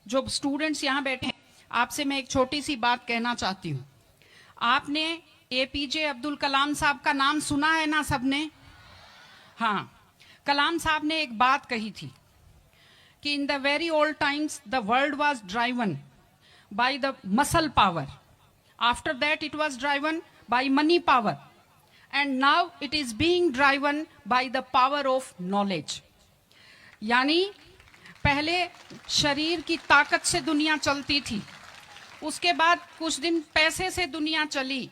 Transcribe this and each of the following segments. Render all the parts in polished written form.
जो स्टूडेंट्स यहाँ बैठे हैं, आपसे मैं एक छोटी सी बात कहना चाहती हूँ। आपने एपीजे अब्दुल कलाम साहब का नाम सुना है ना सबने? हाँ, कलाम साहब ने एक बात कही थी कि in the very old times the world was driven by the muscle power, after that it was driven by money power, and now it is being driven by the power of knowledge. यानी पहले शरीर की ताकत से दुनिया चलती थी, उसके बाद कुछ दिन पैसे से दुनिया चली,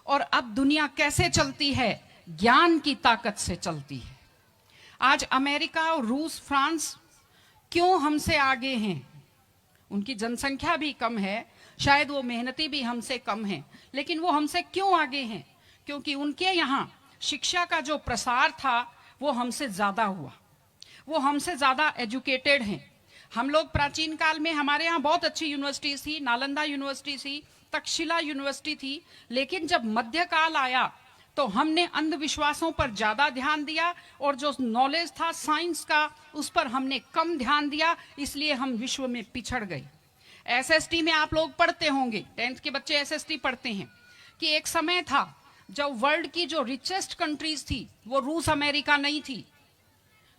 और अब दुनिया कैसे चलती है? ज्ञान की ताकत से चलती है। आज अमेरिका और रूस, फ्रांस क्यों हमसे आगे हैं? उनकी जनसंख्या भी कम है, शायद वो मेहनती भी हमसे कम हैं, लेकिन वो हमसे क्यों आगे हैं? क्योंकि उनके यहाँ शिक्षा का जो प्रसार था वो हमसे ज्यादा हुआ, वो हमसे ज्यादा एजुकेटेड हैं। हम लोग प्राचीन काल में हमारे यहाँ बहुत अच्छी यूनिवर्सिटी थी, नालंदा यूनिवर्सिटी थी, तक्षशिला यूनिवर्सिटी थी, लेकिन जब मध्यकाल आया तो हमने अंधविश्वासों पर ज्यादा ध्यान दिया और जो नॉलेज था साइंस का उस पर हमने कम ध्यान दिया, इसलिए हम विश्व में पिछड़ गए। एसएसटी में आप लोग पढ़ते होंगे, 10th के बच्चे एसएसटी पढ़ते हैं, कि एक समय था जब वर्ल्ड की जो रिचेस्ट कंट्रीज थी वो रूस अमेरिका नहीं थी,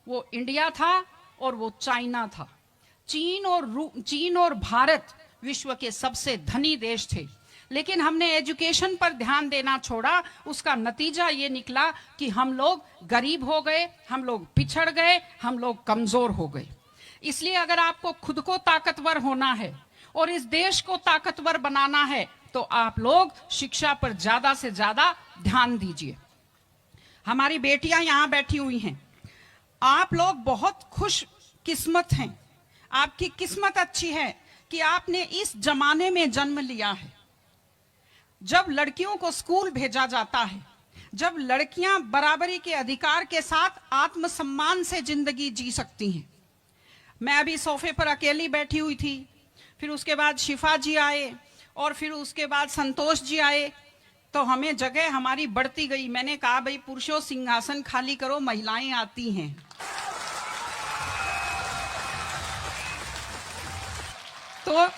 वो इंडिया था और वो चाइना था। चीन और भारत विश्व के सबसे धनी देश थे, लेकिन हमने एजुकेशन पर ध्यान देना छोड़ा। उसका नतीजा ये निकला कि हम लोग गरीब हो गए, हम लोग पिछड़ गए, हम लोग कमजोर हो गए। इसलिए अगर आपको खुद को ताकतवर होना है और इस देश को ताकतवर बनाना है तो आप लोग शिक्षा पर ज्यादा से ज्यादा ध्यान दीजिए। हमारी बेटियां यहां बैठी हुई हैं, आप लोग बहुत खुश किस्मत हैं, आपकी किस्मत अच्छी है कि आपने इस जमाने में जन्म लिया है जब लड़कियों को स्कूल भेजा जाता है, जब लड़कियां बराबरी के अधिकार के साथ आत्मसम्मान से जिंदगी जी सकती हैं। मैं अभी सोफे पर अकेली बैठी हुई थी, फिर उसके बाद शिफा जी आए और फिर उसके बाद संतोष जी आए, तो हमें जगह हमारी बढ़ती गई। मैंने कहा भाई पुरुषों सिंहासन खाली करो, महिलाएं आती हैं। तो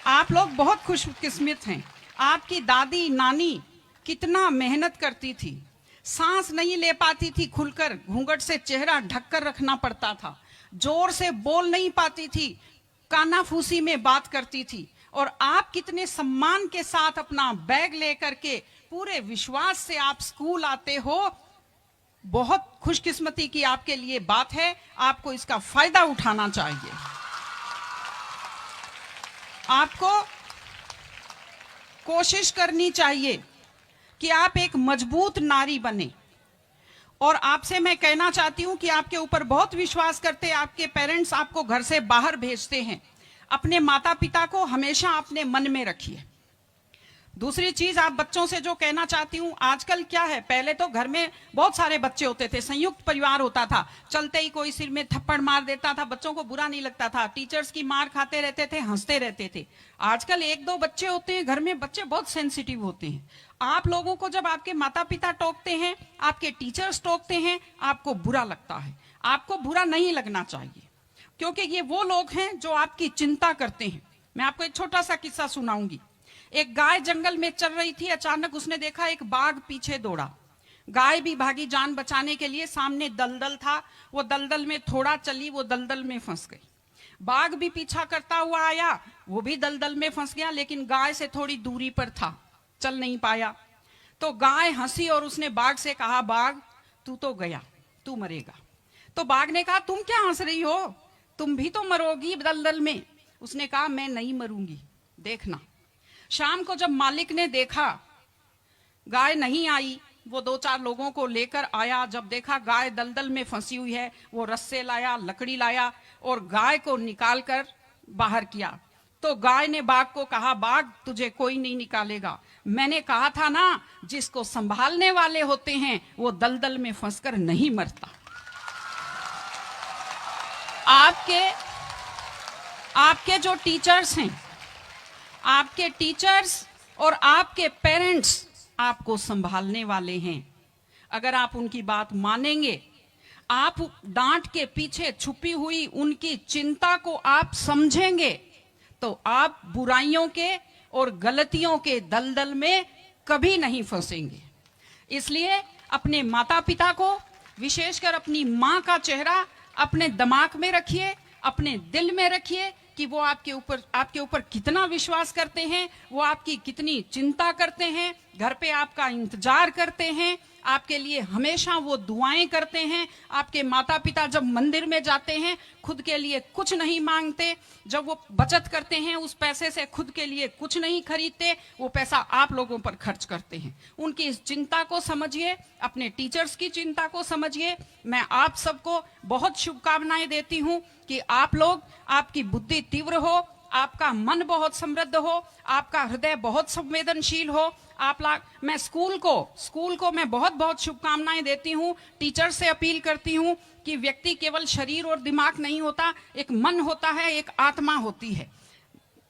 आप लोग बहुत खुशकिस्मत हैं। आपकी दादी नानी कितना मेहनत करती थी, सांस नहीं ले पाती थी खुलकर, घूंघट से चेहरा ढककर रखना पड़ता था, जोर से बोल नहीं पाती थी, कानाफूसी में बात करती थी, और आप कितने सम्मान के साथ अपना बैग लेकर के पूरे विश्वास से आप स्कूल आते हो। बहुत खुशकिस्मती की आपके लिए बात है, आपको इसका फायदा उठाना चाहिए। आपको कोशिश करनी चाहिए कि आप एक मजबूत नारी बने, और आपसे मैं कहना चाहती हूं कि आपके ऊपर बहुत विश्वास करते, आपके पेरेंट्स आपको घर से बाहर भेजते हैं, अपने माता पिता को हमेशा अपने मन में रखिए। दूसरी चीज आप बच्चों से जो कहना चाहती हूँ, आजकल क्या है, पहले तो घर में बहुत सारे बच्चे होते थे, संयुक्त परिवार होता था, चलते ही कोई सिर में थप्पड़ मार देता था, बच्चों को बुरा नहीं लगता था, टीचर्स की मार खाते रहते थे, हंसते रहते थे। आजकल 1-2 बच्चे होते हैं घर में, बच्चे बहुत सेंसिटिव होते हैं। आप लोगों को जब आपके माता पिता टोकते हैं, आपके टीचर्स टोकते हैं, आपको बुरा लगता है। आपको बुरा नहीं लगना चाहिए, क्योंकि ये वो लोग हैं जो आपकी चिंता करते हैं। मैं आपको एक छोटा सा किस्सा सुनाऊंगी। एक गाय जंगल में चल रही थी, अचानक उसने देखा एक बाघ पीछे दौड़ा। गाय भी भागी जान बचाने के लिए, सामने दलदल था, वो दलदल में थोड़ा चली, वो दलदल में फंस गई। बाघ भी पीछा करता हुआ आया, वो भी दलदल में फंस गया, लेकिन गाय से थोड़ी दूरी पर था, चल नहीं पाया। तो गाय हंसी और उसने बाघ से कहा, बाघ तू तो गया, तू मरेगा। तो बाघ ने कहा, तुम क्या हंस रही हो, तुम भी तो मरोगी दलदल में। उसने कहा, मैं नहीं मरूंगी, देखना। शाम को जब मालिक ने देखा गाय नहीं आई, वो 2-4 लोगों को लेकर आया। जब देखा गाय दलदल में फंसी हुई है, वो रस्से लाया, लकड़ी लाया और गाय को निकालकर बाहर किया। तो गाय ने बाघ को कहा, बाघ तुझे कोई नहीं निकालेगा, मैंने कहा था ना, जिसको संभालने वाले होते हैं वो दलदल में फंसकर नहीं मरता। आपके जो टीचर्स हैं, आपके टीचर्स और आपके पेरेंट्स आपको संभालने वाले हैं। अगर आप उनकी बात मानेंगे, आप डांट के पीछे छुपी हुई उनकी चिंता को आप समझेंगे तो आप बुराइयों के और गलतियों के दलदल में कभी नहीं फंसेंगे। इसलिए अपने माता पिता को, विशेषकर अपनी माँ का चेहरा अपने दिमाग में रखिए, अपने दिल में रखिए कि वो आपके ऊपर कितना विश्वास करते हैं, वो आपकी कितनी चिंता करते हैं, घर पे आपका इंतजार करते हैं, आपके लिए हमेशा वो दुआएं करते हैं। आपके माता पिता जब मंदिर में जाते हैं खुद के लिए कुछ नहीं मांगते, जब वो बचत करते हैं उस पैसे से खुद के लिए कुछ नहीं खरीदते, वो पैसा आप लोगों पर खर्च करते हैं। उनकी इस चिंता को समझिए, अपने टीचर्स की चिंता को समझिए। मैं आप सबको बहुत शुभकामनाएं देती हूं कि आप लोग, आपकी बुद्धि तीव्र हो, आपका मन बहुत समृद्ध हो, आपका हृदय बहुत संवेदनशील हो। मैं स्कूल को मैं बहुत बहुत शुभकामनाएं देती हूं। टीचर से अपील करती हूं कि व्यक्ति केवल शरीर और दिमाग नहीं होता, एक मन होता है, एक आत्मा होती है।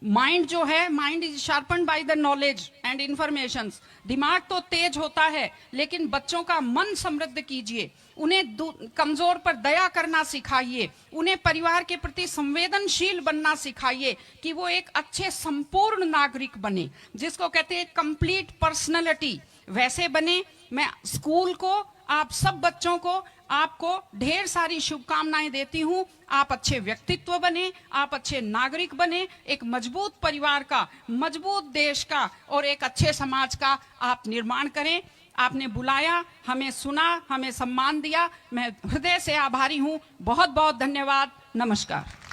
माइंड जो है, mind is sharpened by the knowledge and information. दिमाग तो तेज होता है, लेकिन बच्चों का मन समृद्ध कीजिए, उन्हें कमजोर पर दया करना सिखाइए, उन्हें परिवार के प्रति संवेदनशील बनना सिखाइए कि वो एक अच्छे संपूर्ण नागरिक बने, जिसको कहते हैं कंप्लीट पर्सनैलिटी, वैसे बने। मैं स्कूल को, आप सब बच्चों को, आपको ढेर सारी शुभकामनाएं देती हूं। आप अच्छे व्यक्तित्व बने, आप अच्छे नागरिक बने, एक मजबूत परिवार का, मजबूत देश का और एक अच्छे समाज का आप निर्माण करें। आपने बुलाया, हमें सुना, हमें सम्मान दिया, मैं हृदय से आभारी हूं। बहुत बहुत धन्यवाद। नमस्कार।